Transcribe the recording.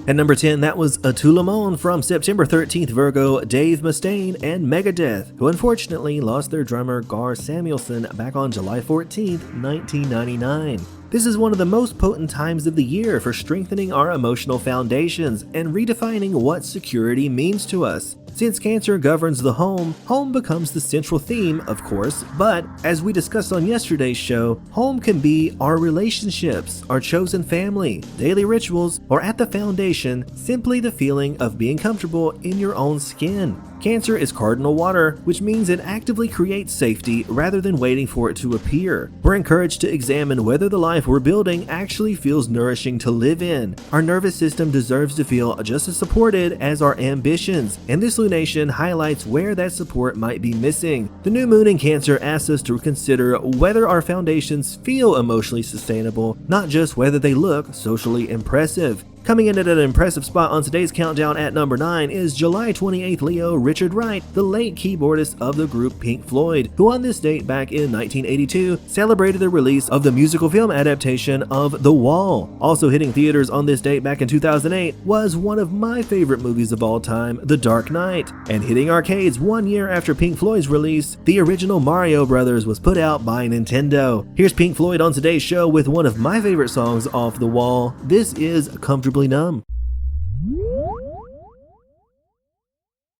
At number 10, that was A Tout Le Monde from September 13th Virgo, Dave Mustaine and Megadeth, who unfortunately lost their drummer Gar Samuelson back on July 14th, 1999. This is one of the most potent times of the year for strengthening our emotional foundations and redefining what security means to us. Since Cancer governs the home becomes the central theme, of course, but as we discussed on yesterday's show, home can be our relationships, our chosen family, daily rituals, or at the foundation, simply the feeling of being comfortable in your own skin. Cancer is cardinal water, which means it actively creates safety rather than waiting for it to appear. We're encouraged to examine whether the life we're building actually feels nourishing to live in. Our nervous system deserves to feel just as supported as our ambitions, and this lunation highlights where that support might be missing. The new moon in Cancer asks us to consider whether our foundations feel emotionally sustainable, not just whether they look socially impressive. Coming in at an impressive spot on today's countdown at number 9 is July 28th Leo Richard Wright, the late keyboardist of the group Pink Floyd, who on this date back in 1982 celebrated the release of the musical film adaptation of The Wall. Also hitting theaters on this date back in 2008 was one of my favorite movies of all time, The Dark Knight. And hitting arcades 1 year after Pink Floyd's release, the original Mario Brothers was put out by Nintendo. Here's Pink Floyd on today's show with one of my favorite songs off The Wall. This is Comfortably Numb.